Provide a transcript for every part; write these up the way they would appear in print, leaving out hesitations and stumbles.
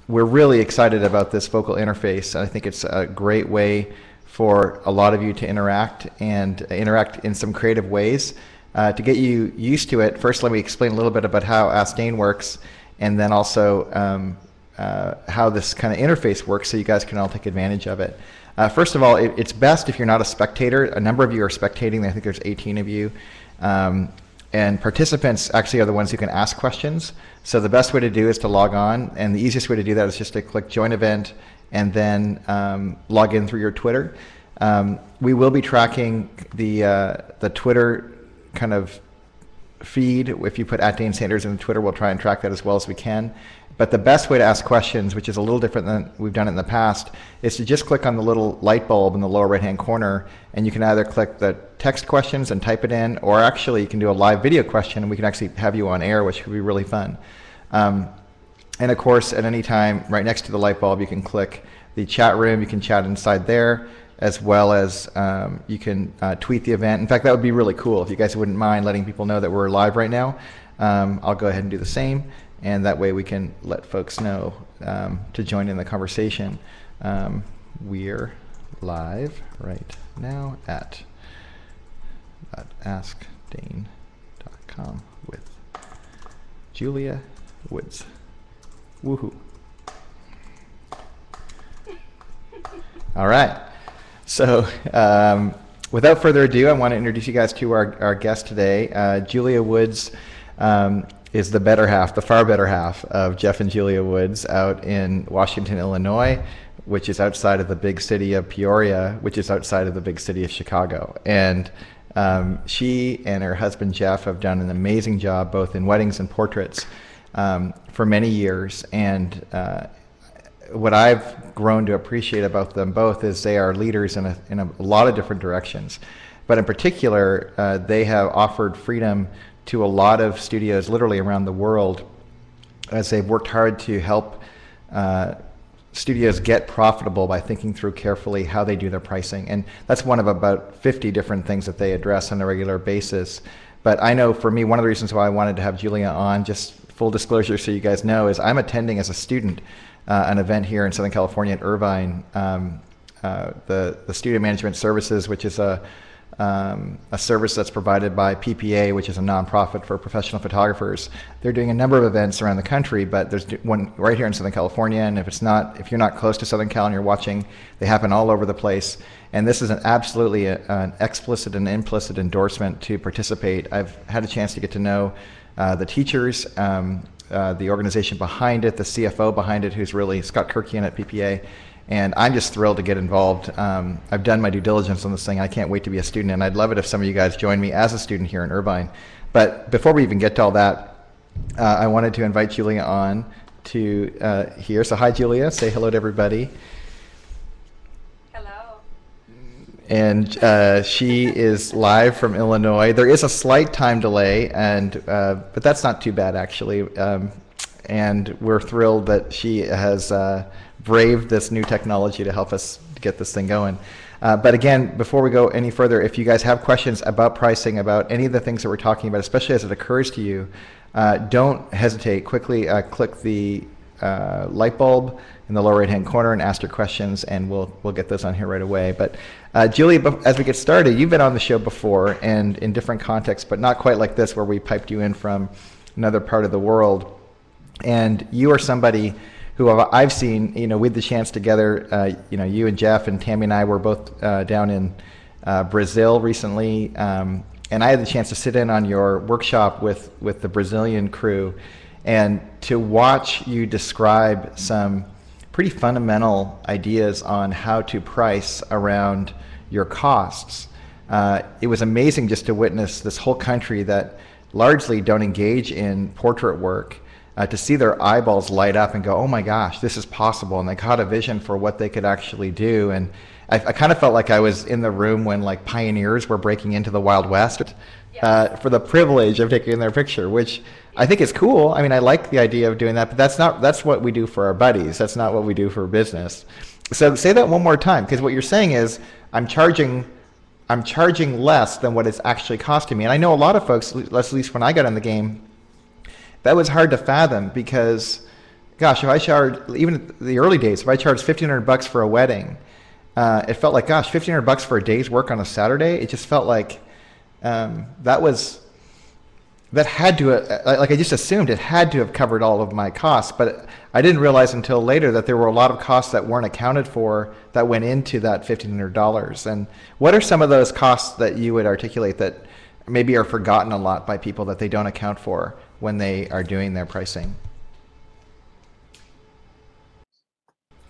We're really excited about this vocal interface. I think it's a great way for a lot of you to interact and interact in some creative ways. To get you used to it, first let me explain a little bit about how Ask Dane works, and then also how this kind of interface works so you guys can all take advantage of it. First of all, it's best if you're not a spectator. A number of you are spectating. I think there's 18 of you. And participants actually are the ones who can ask questions. So the best way to do is to log on, and the easiest way to do that is just to click Join Event and then log in through your Twitter. We will be tracking the Twitter kind of feed. If you put @Dane Sanders in Twitter, we'll try and track that as well as we can. But the best way to ask questions, which is a little different than we've done it in the past, is to just click on the little light bulb in the lower right-hand corner, and you can either click the text questions and type it in, or actually you can do a live video question, and we can actually have you on air, which could be really fun. And of course, at any time, right next to the light bulb, you can click the chat room. You can chat inside there, as well as you can tweet the event. In fact, that would be really cool if you guys wouldn't mind letting people know that we're live right now. I'll go ahead and do the same. And that way we can let folks know to join in the conversation. We're live right now at askdane.com with Julia Woods. Woohoo. All right. So without further ado, I want to introduce you guys to our guest today. Julia Woods is the better half, the far better half of Jeff and Julia Woods out in Washington, Illinois, which is outside of the big city of Peoria, which is outside of the big city of Chicago. And she and her husband Jeff have done an amazing job both in weddings and portraits for many years. And what I've grown to appreciate about them both is they are leaders in a lot of different directions. But in particular, they have offered freedom to a lot of studios literally around the world as they've worked hard to help studios get profitable by thinking through carefully how they do their pricing. And that's one of about 50 different things that they address on a regular basis. But I know for me, one of the reasons why I wanted to have Julia on, just full disclosure so you guys know, is I'm attending as a student an event here in Southern California at Irvine, the Studio Management Services, which is a service that's provided by PPA, which is a nonprofit for professional photographers. They're doing a number of events around the country, but there's one right here in Southern California, and if you're not close to Southern Cal and you're watching, they happen all over the place. And this is absolutely an explicit and implicit endorsement to participate. I've had a chance to get to know the teachers, the organization behind it, the CFO behind it, who's really Scott Kirkian at PPA. And I'm just thrilled to get involved. I've done my due diligence on this thing. I can't wait to be a student, and I'd love it if some of you guys join me as a student here in Irvine. But before we even get to all that, I wanted to invite Julia on to here. So hi, Julia. Say hello to everybody. Hello. And she is live from Illinois. There is a slight time delay, but that's not too bad, actually. And we're thrilled that she has braved this new technology to help us get this thing going. But again, before we go any further, if you guys have questions about pricing, about any of the things that we're talking about, especially as it occurs to you, don't hesitate. Quickly click the light bulb in the lower right-hand corner and ask your questions, and we'll get those on here right away. But Julia, as we get started, you've been on the show before and in different contexts, but not quite like this, where we piped you in from another part of the world. And you are somebody who I've seen, we had the chance together, you and Jeff and Tammy and I were both down in Brazil recently, and I had the chance to sit in on your workshop with the Brazilian crew, and to watch you describe some pretty fundamental ideas on how to price around your costs. It was amazing just to witness this whole country that largely don't engage in portrait work, to see their eyeballs light up and go, oh my gosh, this is possible. And they caught a vision for what they could actually do. And I kind of felt like I was in the room when like pioneers were breaking into the Wild West, for the privilege of taking their picture, which I think is cool. I mean, I like the idea of doing that, but that's what we do for our buddies. That's not what we do for business. So say that one more time, because what you're saying is I'm charging less than what it's actually costing me. And I know a lot of folks, at least when I got in the game, that was hard to fathom, because gosh, if I charged, even the early days, if I charged $1,500 for a wedding, it felt like, gosh, $1,500 for a day's work on a Saturday. It just felt like that had to, like I just assumed it had to have covered all of my costs, but I didn't realize until later that there were a lot of costs that weren't accounted for that went into that $1,500. And what are some of those costs that you would articulate that maybe are forgotten a lot by people that they don't account for when they are doing their pricing?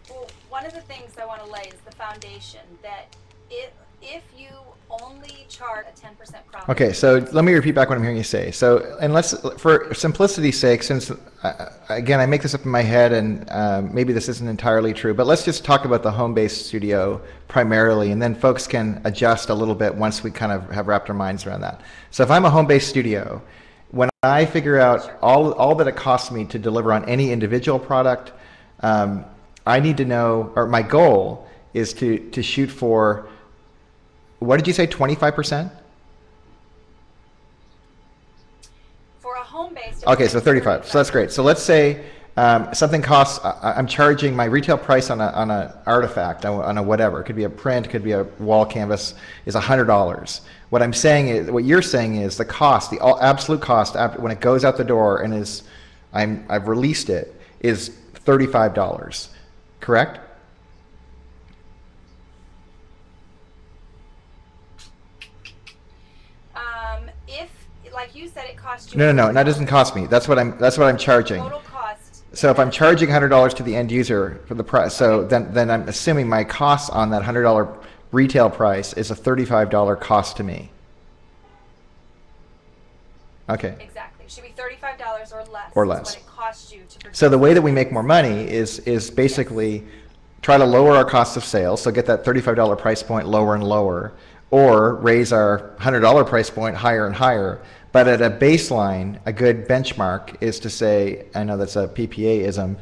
Well, one of the things I want to lay is the foundation that if you only charge a 10% profit. Okay, so let me repeat back what I'm hearing you say. So, and let's, for simplicity's sake, since again I make this up in my head and maybe this isn't entirely true, but let's just talk about the home-based studio primarily, and then folks can adjust a little bit once we kind of have wrapped our minds around that. So if I'm a home-based studio, when I figure out all that it costs me to deliver on any individual product, I need to know, or my goal is to shoot for, what did you say, 25%? For a home-based. Okay, so 35. So that's great. So let's say something costs, I'm charging my retail price on an artifact, on a whatever. It could be a print, it could be a wall canvas, is $100. What I'm saying is, what you're saying is the cost, the absolute cost when it goes out the door and I've released it, is $35. Correct? Like you said, it costs you. No, that doesn't cost me. That's what I'm charging. Total cost. So if I'm charging $100 to the end user for the price, so then I'm assuming my cost on that $100 retail price is a $35 cost to me. Okay. Exactly. It should be $35 or less. Or less. What it costs you to produce. So the way that we make more money is basically try to lower our cost of sales, so get that $35 price point lower and lower, or raise our $100 price point higher and higher. But at a baseline, a good benchmark is to say, I know that's a PPA-ism,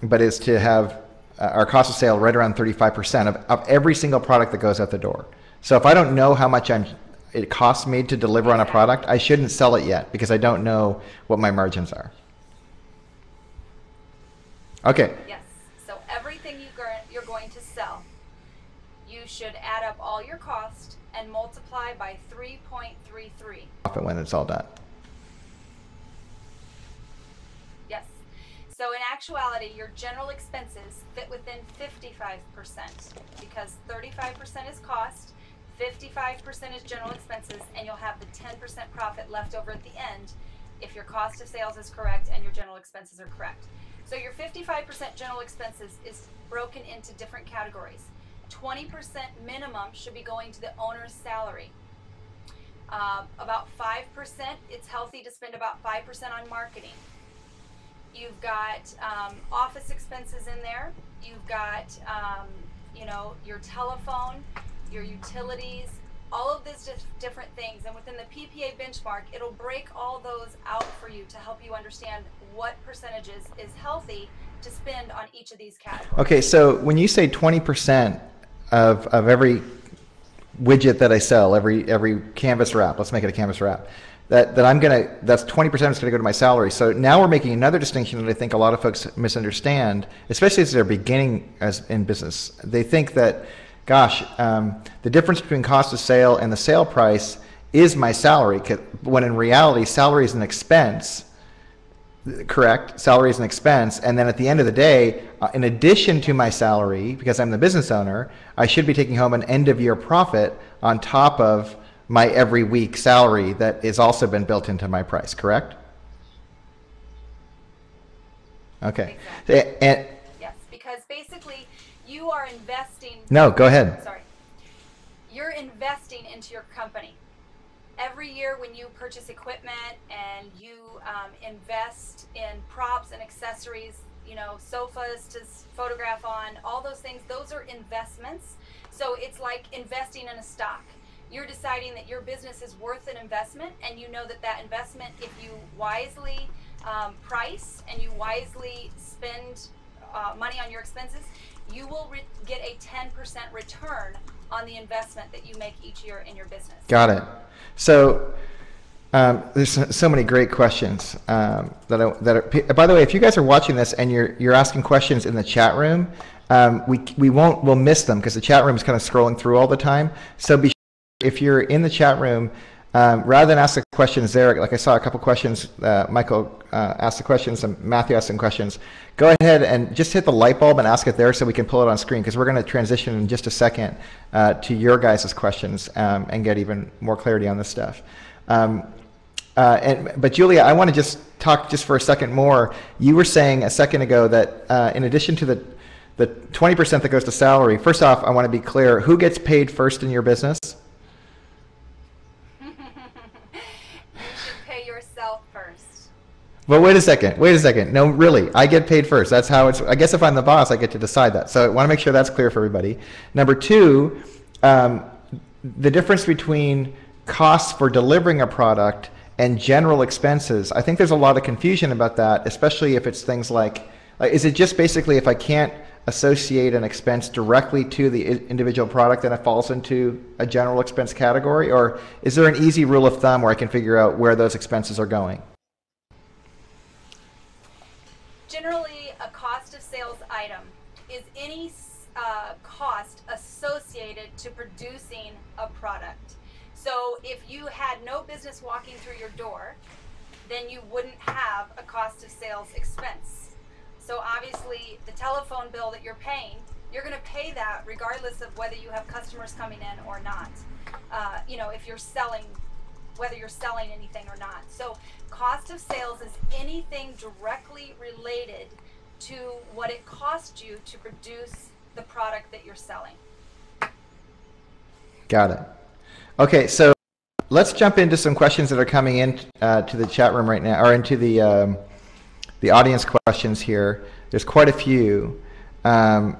but is to have our cost of sale right around 35% of every single product that goes out the door. So if I don't know how much it costs me to deliver on a product, I shouldn't sell it yet because I don't know what my margins are. Okay. Yes. So everything you're going to sell, you should add up all your costs and multiply by 3.33. Profit when it's all done. Yes. So in actuality, your general expenses fit within 55% because 35% is cost, 55% is general expenses, and you'll have the 10% profit left over at the end if your cost of sales is correct and your general expenses are correct. So your 55% general expenses is broken into different categories. 20% minimum should be going to the owner's salary. About 5%, it's healthy to spend about 5% on marketing. You've got office expenses in there. You've got your telephone, your utilities, all of these different things. And within the PPA benchmark, it'll break all those out for you to help you understand what percentages is healthy to spend on each of these categories. Okay, so when you say 20% of every widget that I sell, every canvas wrap, let's make it a canvas wrap, that's 20% is gonna go to my salary. So now we're making another distinction that I think a lot of folks misunderstand, especially as they're beginning in business. They think that, gosh, the difference between cost of sale and the sale price is my salary, when in reality, salary is an expense. Correct. Salary is an expense. And then at the end of the day, in addition to my salary, because I'm the business owner, I should be taking home an end of year profit on top of my every week salary that has also been built into my price. Correct? Okay. Exactly. Yes, because basically you are investing. No, go ahead. Sorry. You're investing into your company. Every year when you purchase equipment and you invest in props and accessories, sofas to photograph on, all those things, those are investments. So it's like investing in a stock. You're deciding that your business is worth an investment, and you know that investment, if you wisely price and you wisely spend money on your expenses, you will get a 10% return on the investment that you make each year in your business. Got it. So There's so many great questions by the way, if you guys are watching this and you're asking questions in the chat room, we'll miss them because the chat room is kind of scrolling through all the time. So if you're in the chat room, rather than ask the questions there, like I saw a couple questions, Michael asked the questions and Matthew asked some questions, go ahead and just hit the light bulb and ask it there so we can pull it on screen, because we're going to transition in just a second to your guys' questions and get even more clarity on this stuff. But Julia, I want to just talk just for a second more. You were saying a second ago that in addition to the 20% that goes to salary, first off, I want to be clear, who gets paid first in your business? You should pay yourself first. Well, wait a second. No, really, I get paid first. That's how it's, I guess if I'm the boss, I get to decide that. So I want to make sure that's clear for everybody. Number two, the difference between costs for delivering a product and general expenses. I think there's a lot of confusion about that, especially if it's things like is it just basically if I can't associate an expense directly to the individual product, then it falls into a general expense category? Or is there an easy rule of thumb where I can figure out where those expenses are going? Generally, a cost of sales item is any cost associated to producing a product. So if you had no business walking through your door, then you wouldn't have a cost of sales expense. So obviously the telephone bill that you're paying, you're going to pay that regardless of whether you have customers coming in or not. If you're selling, whether you're selling anything or not. So cost of sales is anything directly related to what it costs you to produce the product that you're selling. Got it. Okay, so let's jump into some questions that are coming in to the chat room right now, or into the audience questions here. There's quite a few. And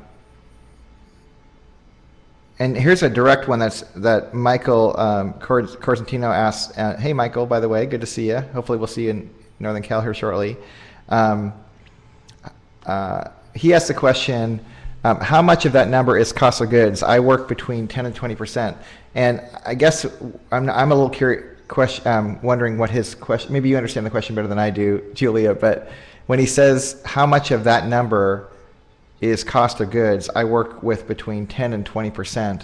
here's a direct one that Michael Corsentino asks. Hey, Michael, by the way, good to see you. Hopefully we'll see you in Northern Cal here shortly. He asked the question, how much of that number is cost of goods? I work between 10 and 20%. And I guess I'm a little curious, wondering what his question, maybe you understand the question better than I do, Julia, but when he says how much of that number is cost of goods, I work with between 10 and 20%.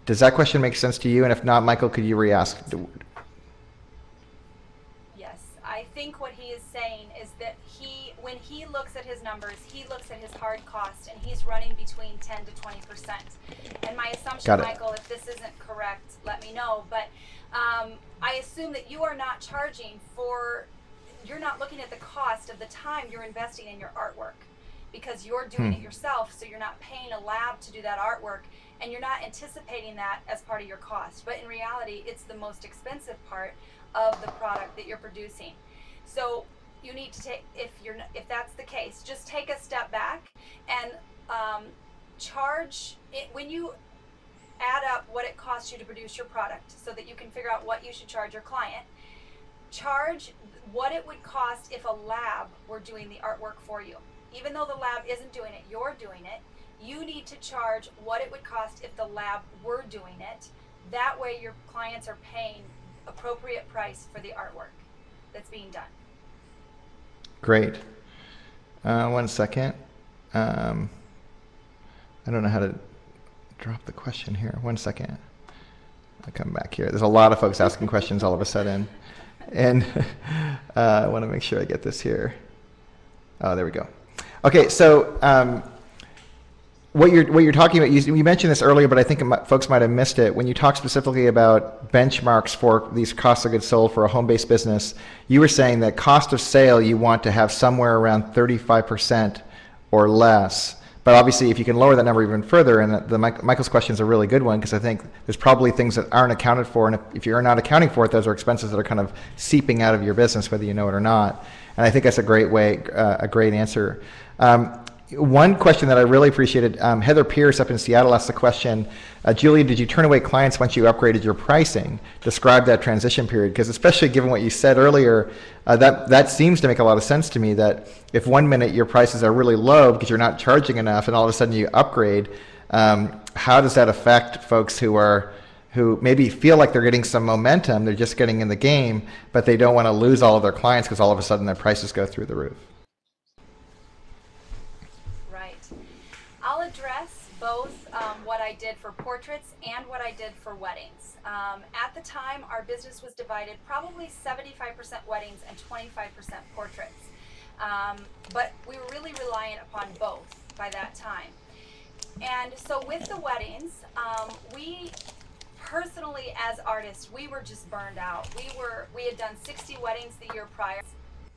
Does that question make sense to you? And if not, Michael, could you re-ask? Yes, I think what he is saying is that when he looks at his numbers, he looks at his hard cost, and he's running between 10 to 20%. And my assumption, Michael, if this isn't correct, let me know, but I assume that you are not charging for, you're not looking at the cost of the time you're investing in your artwork, because you're doing it yourself, so you're not paying a lab to do that artwork, and you're not anticipating that as part of your cost. But in reality, it's the most expensive part of the product that you're producing. So you need to take, if that's the case, just take a step back and charge it when you add up what it costs you to produce your product, so that you can figure out what you should charge your client. Charge what it would cost if a lab were doing the artwork for you. Even though the lab isn't doing it, you're doing it. You need to charge what it would cost if the lab were doing it. That way your clients are paying appropriate price for the artwork that's being done. Great. 1 second. I don't know how to drop the question here. 1 second. I'll come back here. There's a lot of folks asking questions all of a sudden. And I want to make sure I get this here. Oh, there we go. Okay, so what you're talking about, you mentioned this earlier, but I think folks might have missed it. When you talk specifically about benchmarks for these cost of goods sold for a home-based business, you were saying that cost of sale you want to have somewhere around 35% or less. But obviously, if you can lower that number even further, and Michael's question is a really good one, because I think there's probably things that aren't accounted for, and if you're not accounting for it, those are expenses that are kind of seeping out of your business, whether you know it or not. And I think that's a great way, a great answer. One question that I really appreciated, Heather Pierce up in Seattle asked the question, Julia, did you turn away clients once you upgraded your pricing? Describe that transition period, because especially given what you said earlier, that seems to make a lot of sense to me, that if 1 minute your prices are really low because you're not charging enough, and all of a sudden you upgrade, how does that affect folks who are who maybe feel like they're getting some momentum, they're just getting in the game, but they don't want to lose all of their clients because all of a sudden their prices go through the roof. Right. I'll address both what I did for portraits and what I did for weddings. At the time, our business was divided probably 75% weddings and 25% portraits. But we were really reliant upon both by that time. And so with the weddings, we personally as artists, we were just burned out. We had done 60 weddings the year prior,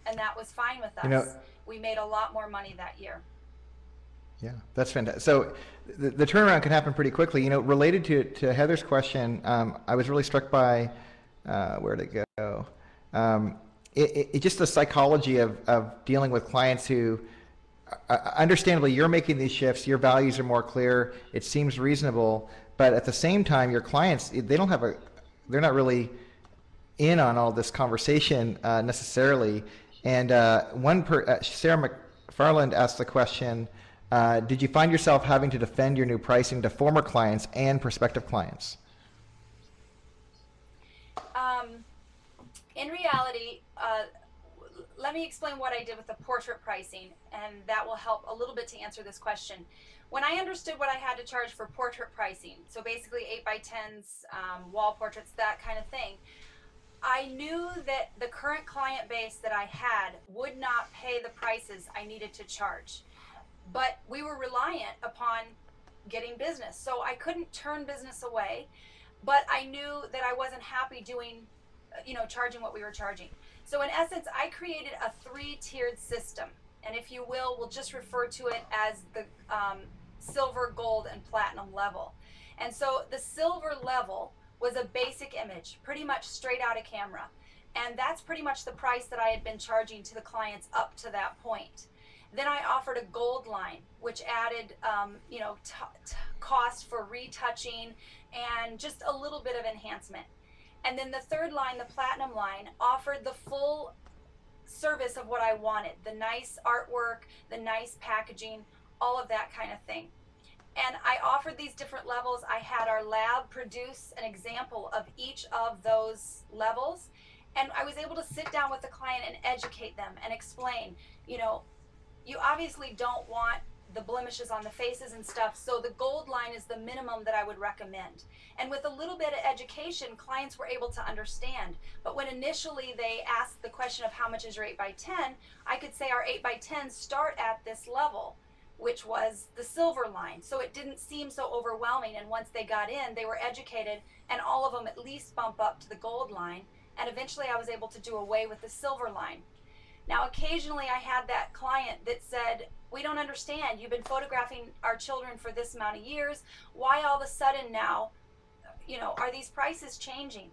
and that was fine with us. We made a lot more money that year. Yeah, that's fantastic. So the turnaround can happen pretty quickly. Related to Heather's question, I was really struck by, where'd it go? It just the psychology of dealing with clients who, understandably, you're making these shifts, your values are more clear, it seems reasonable, but at the same time, your clients, they're not really in on all this conversation necessarily. And Sarah McFarland asked the question, did you find yourself having to defend your new pricing to former clients and prospective clients? In reality, let me explain what I did with the portrait pricing, and that will help a little bit to answer this question. When I understood what I had to charge for portrait pricing, so basically 8x10s, wall portraits, that kind of thing, I knew that the current client base that I had would not pay the prices I needed to charge. But we were reliant upon getting business, so I couldn't turn business away, but I knew that I wasn't happy doing, charging what we were charging. So in essence, I created a 3-tiered system, and if you will, we'll just refer to it as the silver, gold, and platinum level. And so the silver level was a basic image, pretty much straight out of camera, and that's pretty much the price that I had been charging to the clients up to that point. Then I offered a gold line, which added, cost for retouching and just a little bit of enhancement. And then the third line, the platinum line, offered the full service of what I wanted, the nice artwork, the nice packaging, all of that kind of thing. And I offered these different levels. I had our lab produce an example of each of those levels, and I was able to sit down with the client and educate them and explain, you obviously don't want the blemishes on the faces and stuff, so the gold line is the minimum that I would recommend. And with a little bit of education, clients were able to understand. But when initially they asked the question of how much is your 8x10, I could say our 8x10s start at this level, which was the silver line. So it didn't seem so overwhelming, and once they got in, they were educated, and all of them at least bump up to the gold line, and eventually I was able to do away with the silver line. Now, occasionally I had that client that said, we don't understand, you've been photographing our children for this amount of years, why all of a sudden now, are these prices changing?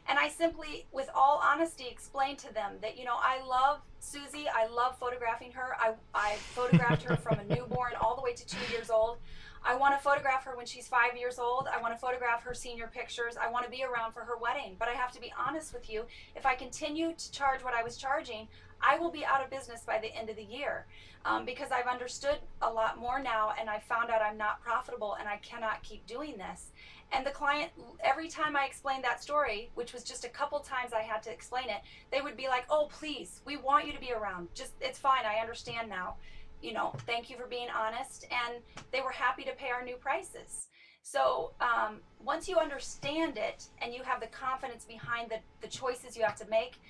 And I simply, with all honesty, explained to them that, I love Susie, I love photographing her, I photographed her from a newborn all the way to 2 years old. I want to photograph her when she's 5 years old. I want to photograph her senior pictures. I want to be around for her wedding. But I have to be honest with you, if I continue to charge what I was charging, I will be out of business by the end of the year, because I've understood a lot more now, and I found out I'm not profitable and I cannot keep doing this. And the client, every time I explained that story, which was just a couple times I had to explain it, they would be like, oh, please, we want you to be around. Just, it's fine, I understand now. Thank you for being honest. And they were happy to pay our new prices. So once you understand it and you have the confidence behind the choices you have to make,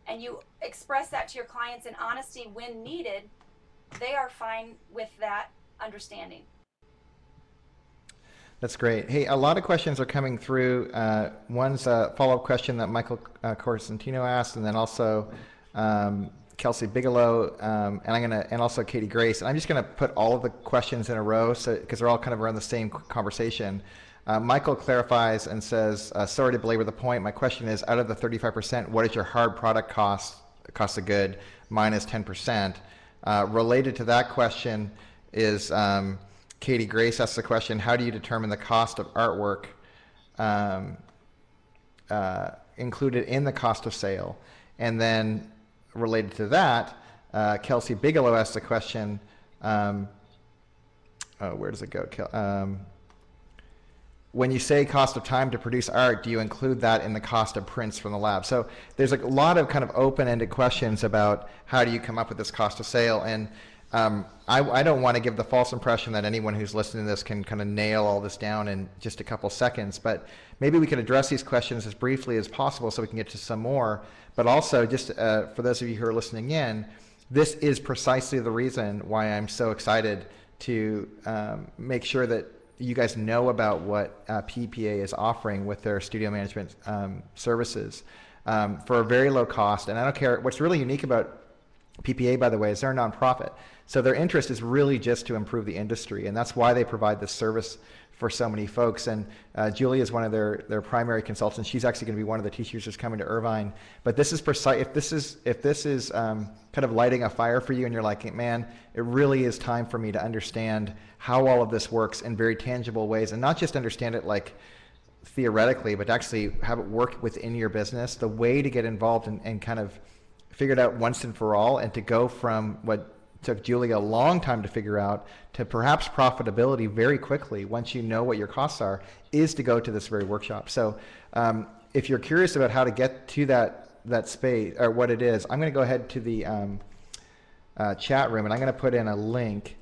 and you express that to your clients in honesty when needed, they are fine with that understanding. That's great. Hey, a lot of questions are coming through. One's a follow-up question that Michael Corsentino asked, and then also Kelsey Bigelow, and also Katie Grace. And I'm just going to put all of the questions in a row, because they're all kind of around the same conversation. Michael clarifies and says, sorry to belabor the point. My question is, out of the 35%, what is your hard product cost of good minus 10%? Related to that question is Katie Grace asks the question, how do you determine the cost of artwork included in the cost of sale? And then related to that, Kelsey Bigelow asks the question, where does it go? when you say cost of time to produce art, do you include that in the cost of prints from the lab? So there's a lot of kind of open-ended questions about how do you come up with this cost of sale. And I don't want to give the false impression that anyone who's listening to this can kind of nail all this down in just a couple seconds, but maybe we can address these questions as briefly as possible so we can get to some more. But also, just for those of you who are listening in, this is precisely the reason why I'm so excited to make sure that you guys know about what PPA is offering with their studio management services for a very low cost. And I don't care, what's really unique about PPA, by the way, is they're a nonprofit. So their interest is really just to improve the industry, and that's why they provide this service for so many folks. And Julie is one of their primary consultants. She's actually going to be one of the teachers who's coming to Irvine. But this is precise. If this is kind of lighting a fire for you, and you're like, man, it really is time for me to understand how all of this works in very tangible ways, and not just understand it like theoretically, but actually have it work within your business. The way to get involved and kind of figure it out once and for all, and to go from what took Julie a long time to figure out to perhaps profitability very quickly once you know what your costs are, is to go to this very workshop. So if you're curious about how to get to that space, or what it is, I'm going to go ahead to the chat room, and I'm going to put in a link,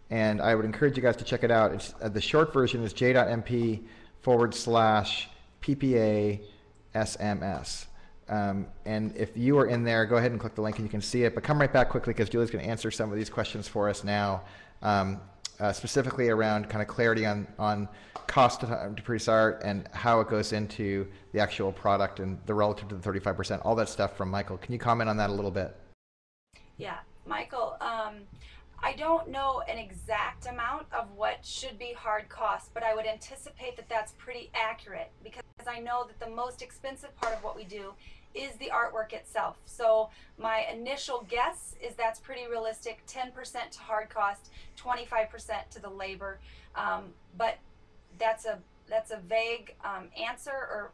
and I would encourage you guys to check it out. It's, the short version is j.mp/PPA SMS. And if you are in there, go ahead and click the link and you can see it. But come right back quickly, because Julie's going to answer some of these questions for us now, specifically around kind of clarity on cost to produce art and how it goes into the actual product and the relative to the 35%, all that stuff from Michael. Can you comment on that a little bit? Yeah, Michael, I don't know an exact amount of what should be hard cost, but I would anticipate that that's pretty accurate, because I know that the most expensive part of what we do is the artwork itself. So my initial guess is that's pretty realistic, 10% to hard cost, 25% to the labor. But that's a vague answer, or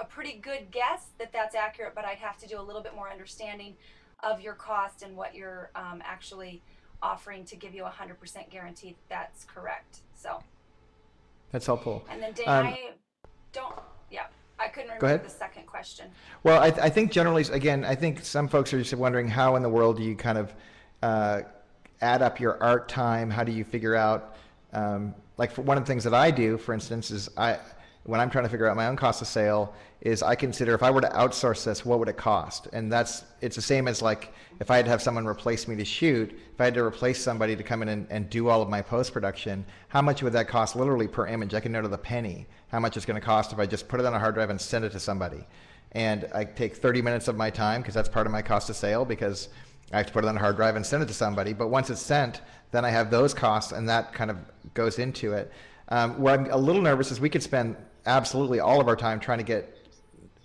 a pretty good guess that that's accurate, but I'd have to do a little bit more understanding of your cost and what you're actually offering to give you 100% guarantee that's correct. So that's helpful. And then Dane, I couldn't remember the second question. Well, I think generally, again, I think some folks are just wondering how in the world do you kind of add up your art time? How do you figure out, like, for one of the things that I do, for instance, is when I'm trying to figure out my own cost of sale, is I consider, if I were to outsource this, what would it cost? And it's the same as, like, if I had to have someone replace me to shoot, if I had to replace somebody to come in and do all of my post-production, how much would that cost literally per image? I can know to the penny how much it's going to cost if I just put it on a hard drive and send it to somebody. And I take 30 minutes of my time, because that's part of my cost of sale, because I have to put it on a hard drive and send it to somebody. But once it's sent, then I have those costs, and that kind of goes into it. Where I'm a little nervous is we could spend absolutely all of our time trying to get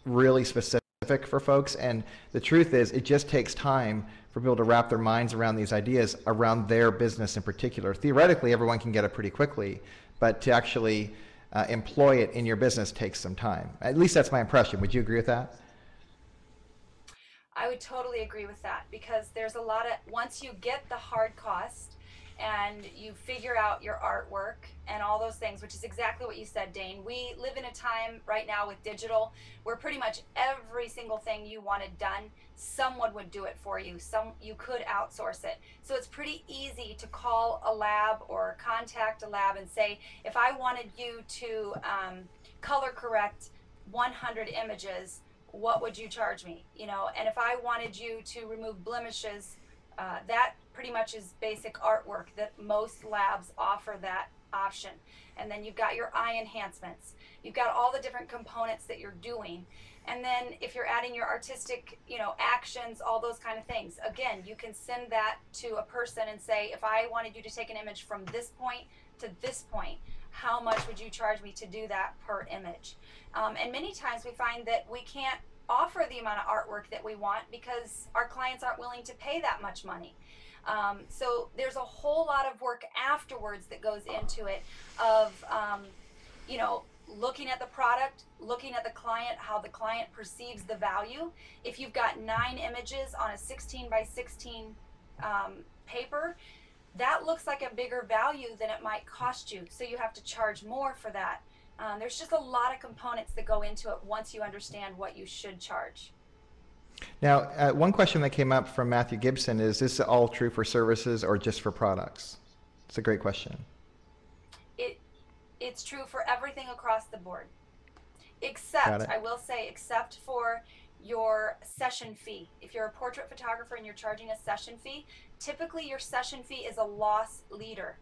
really specific for folks, and the truth is it just takes time for people to wrap their minds around these ideas around their business in particular. Theoretically, everyone can get it pretty quickly, but to actually employ it in your business takes some time. At least that's my impression. Would you agree with that? I would totally agree with that, because there's a lot of, once you get the hard cost and you figure out your artwork and all those things, which is exactly what you said, Dane. We live in a time right now with digital where pretty much every single thing you wanted done, someone would do it for you. You could outsource it. So it's pretty easy to call a lab or contact a lab and say, if I wanted you to color correct 100 images, what would you charge me? And if I wanted you to remove blemishes, that pretty much is basic artwork that most labs offer that option. And then you've got your eye enhancements. You've got all the different components that you're doing. And then if you're adding your artistic, actions, all those kind of things, again, you can send that to a person and say, if I wanted you to take an image from this point to this point, how much would you charge me to do that per image? And many times we find that we can't offer the amount of artwork that we want because our clients aren't willing to pay that much money. So there's a whole lot of work afterwards that goes into it of, looking at the product, looking at the client, how the client perceives the value. If you've got 9 images on a 16 by 16 paper, that looks like a bigger value than it might cost you. So you have to charge more for that. There's just a lot of components that go into it once you understand what you should charge. Now, one question that came up from Matthew Gibson is this all true for services or just for products? It's a great question. It's true for everything across the board, except, I will say, except for your session fee. If you're a portrait photographer and you're charging a session fee, typically your session fee is a loss leader.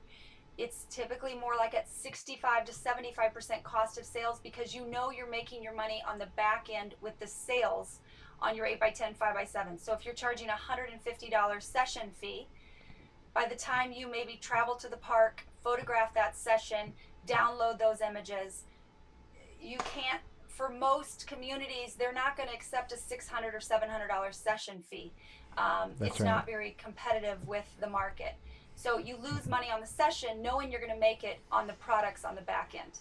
It's typically more like at 65 to 75% cost of sales, because you know you're making your money on the back end with the sales on your 8x10, 5x7. So if you're charging a $150 session fee, by the time you maybe travel to the park, photograph that session, download those images, you can't, for most communities, they're not going to accept a $600 or $700 session fee. It's not very competitive with the market. So you lose money on the session knowing you're going to make it on the products on the back end.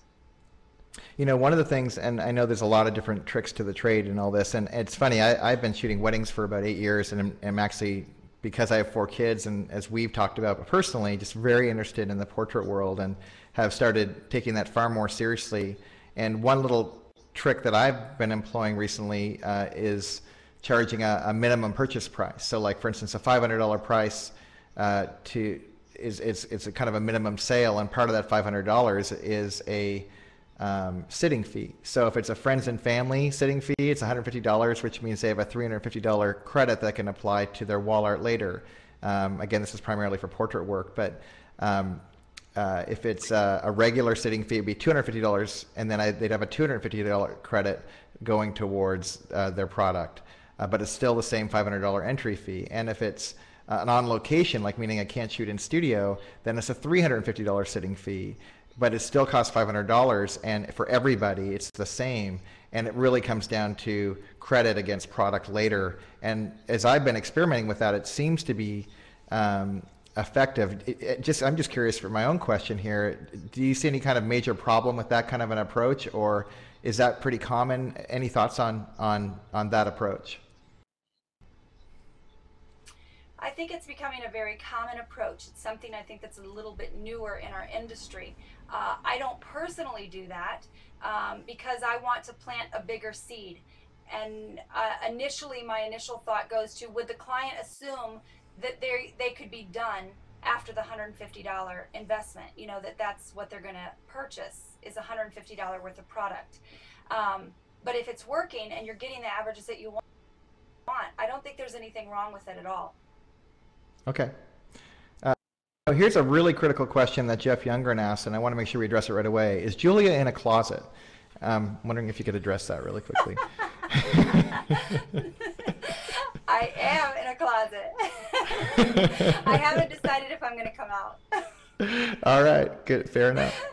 You know, one of the things, and I know there's a lot of different tricks to the trade and all this, and it's funny, I've been shooting weddings for about 8 years, and I'm actually, because I have 4 kids, and as we've talked about personally, just very interested in the portrait world and have started taking that far more seriously. And one little trick that I've been employing recently is charging a minimum purchase price. So like, for instance, a $500 price it's a kind of a minimum sale, and part of that $500 is a sitting fee. So if it's a friends and family sitting fee, it's $150, which means they have a $350 credit that can apply to their wall art later. Again, this is primarily for portrait work, but if it's a regular sitting fee, it'd be $250, and then they'd have a $250 credit going towards their product. But it's still the same $500 entry fee. And if it's an on location, like meaning I can't shoot in studio, then it's a $350 sitting fee, but it still costs $500, and for everybody it's the same. And it really comes down to credit against product later. And as I've been experimenting with that, it seems to be effective. I'm just curious for my own question here, do you see any kind of major problem with that kind of an approach, or is that pretty common? Any thoughts on that approach? I think it's becoming a very common approach. It's something I think that's a little bit newer in our industry. I don't personally do that because I want to plant a bigger seed. And initially, my initial thought goes to, would the client assume that they could be done after the $150 investment? You know, that's what they're going to purchase is $150 worth of product. But if it's working and you're getting the averages that you want, I don't think there's anything wrong with it at all. Okay. Here's a really critical question that Jeff Youngren asked, and I want to make sure we address it right away. Is Julia in a closet? I'm wondering if you could address that really quickly. I am in a closet. I haven't decided if I'm going to come out. All right, good, fair enough.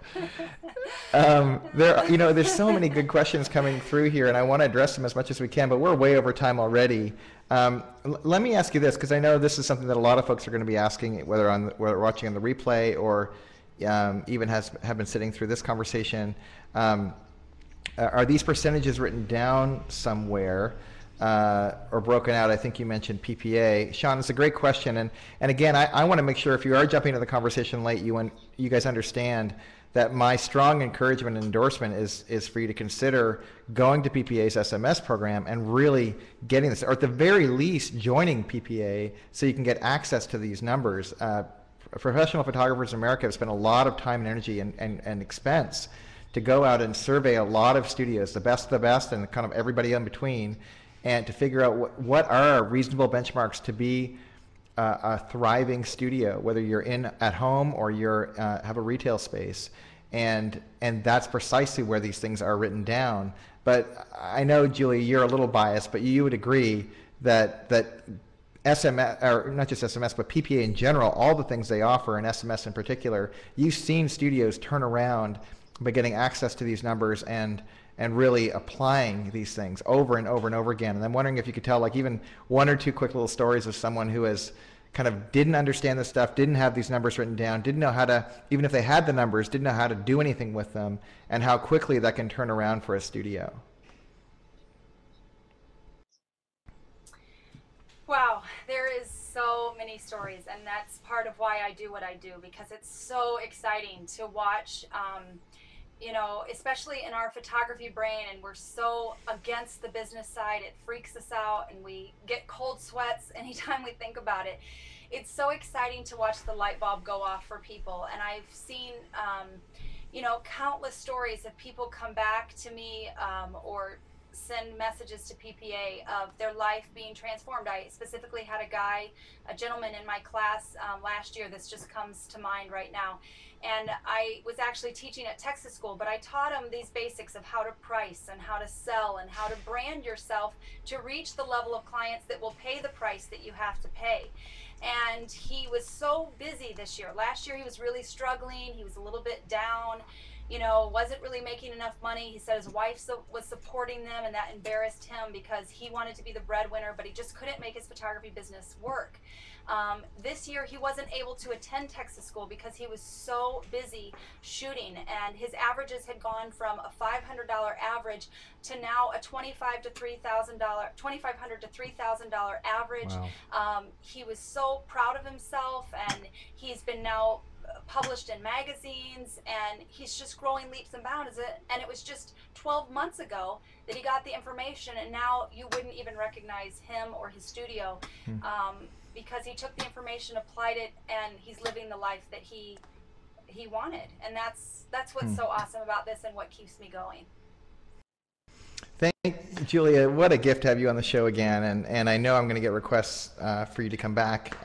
There's so many good questions coming through here, and I want to address them as much as we can, but we're way over time already. Let me ask you this, because I know this is something that a lot of folks are going to be asking, whether watching on the replay or even have been sitting through this conversation. Are these percentages written down somewhere or broken out? I think you mentioned PPA. Sean, it's a great question, and again, I want to make sure if you are jumping into the conversation late, you guys understand that my strong encouragement and endorsement is for you to consider going to PPA's SMS program and really getting this, or at the very least joining PPA so you can get access to these numbers. Professional photographers in America have spent a lot of time and energy and expense to go out and survey a lot of studios, the best of the best and kind of everybody in between, and to figure out what are reasonable benchmarks to be a thriving studio, whether you're at home or you're have a retail space, and that's precisely where these things are written down. But I know, Julie, you're a little biased, but you would agree that SMS, or not just SMS, but PPA in general, all the things they offer, and SMS in particular, you've seen studios turn around by getting access to these numbers and really applying these things over and over and over again. And I'm wondering if you could tell like even one or two quick little stories of someone who has kind of didn't understand this stuff, didn't have these numbers written down, didn't know how to, even if they had the numbers, didn't know how to do anything with them, and how quickly that can turn around for a studio. Wow, there is so many stories, and that's part of why I do what I do, because it's so exciting to watch, you know, especially in our photography brain, and we're so against the business side, it freaks us out, and we get cold sweats anytime we think about it. It's so exciting to watch the light bulb go off for people, and I've seen, you know, countless stories of people come back to me or send messages to PPA of their life being transformed. I specifically had a gentleman in my class last year, this just comes to mind right now, and I was actually teaching at Texas school, but I taught him these basics of how to price and how to sell and how to brand yourself to reach the level of clients that will pay the price that you have to pay. And he was so busy this year. Last year he was really struggling, he was a little bit down, you know, wasn't really making enough money. He said his wife was supporting them, and that embarrassed him because he wanted to be the breadwinner, but he just couldn't make his photography business work. This year he wasn't able to attend Texas school because he was so busy shooting, and his averages had gone from a $500 average to now a $2,500 to $3,000 average. Wow. He was so proud of himself, and he's been now published in magazines, and he's just growing leaps and bounds. And it was just 12 months ago that he got the information, and now you wouldn't even recognize him or his studio because he took the information, applied it, and he's living the life that he wanted. And that's what's so awesome about this and what keeps me going. Thank Julia. What a gift to have you on the show again, and I know I'm going to get requests for you to come back.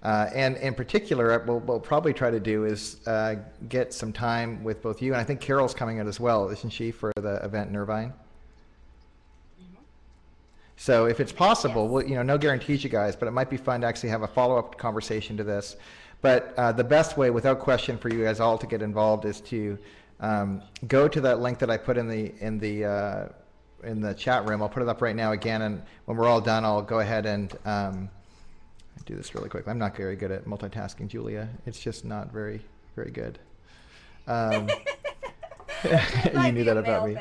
And in particular, what we'll probably try to do is get some time with both you, and I think Carol's coming out as well, isn't she, for the event in Irvine? Mm-hmm. So if it's possible, yes. Well, you know, no guarantees, you guys, but it might be fun to actually have a follow-up conversation to this. But the best way, without question, for you guys all to get involved is to go to that link that I put in the chat room. I'll put it up right now again, and when we're all done, I'll go ahead and do this really quick. I'm not very good at multitasking, Julia. It's just not very, very good. You knew that about me.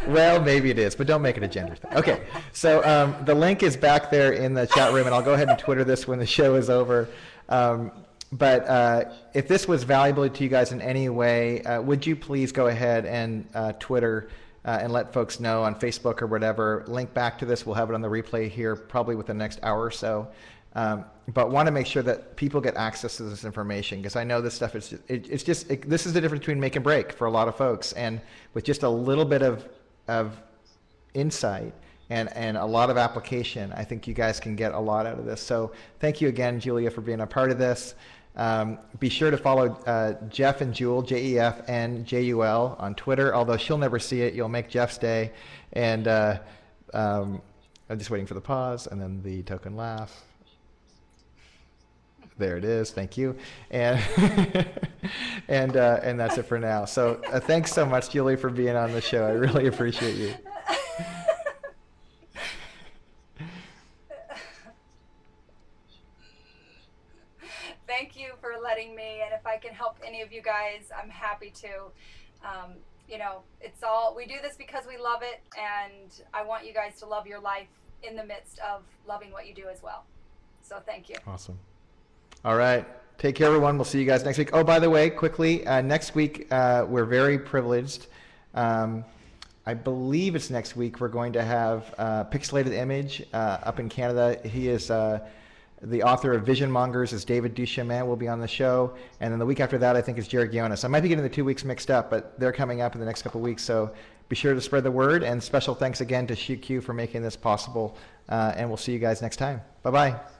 Well, maybe it is, but don't make it a gender thing. Okay, so the link is back there in the chat room, and I'll go ahead and Twitter this when the show is over. But if this was valuable to you guys in any way, would you please go ahead and Twitter and let folks know on Facebook or whatever. Link back to this. We'll have it on the replay here probably within the next hour or so. But want to make sure that people get access to this information, because I know this stuff is this is the difference between make and break for a lot of folks, and with just a little bit of insight and a lot of application, I think you guys can get a lot out of this. So thank you again, Julia, for being a part of this. Be sure to follow Jeff and Jewel, JEFNJUL, on Twitter, although she'll never see it. You'll make Jeff's day. And I'm just waiting for the pause and then the token laugh. There it is. Thank you. And and that's it for now. So thanks so much, Julie, for being on the show. I really appreciate you. Thank you for letting me, and if I can help any of you guys, I'm happy to. You know, it's all, we do this because we love it, and I want you guys to love your life in the midst of loving what you do as well. So thank you. Awesome. All right. Take care, everyone. We'll see you guys next week. Oh, by the way, quickly, next week, we're very privileged. I believe it's next week. We're going to have Pixelated Image up in Canada. He is the author of Vision Mongers, is David Duchemin, will be on the show. And then the week after that, I think, is Jared Ghionis. I might be getting the 2 weeks mixed up, but they're coming up in the next couple of weeks. So be sure to spread the word. And special thanks again to ShootQ for making this possible. And we'll see you guys next time. Bye-bye.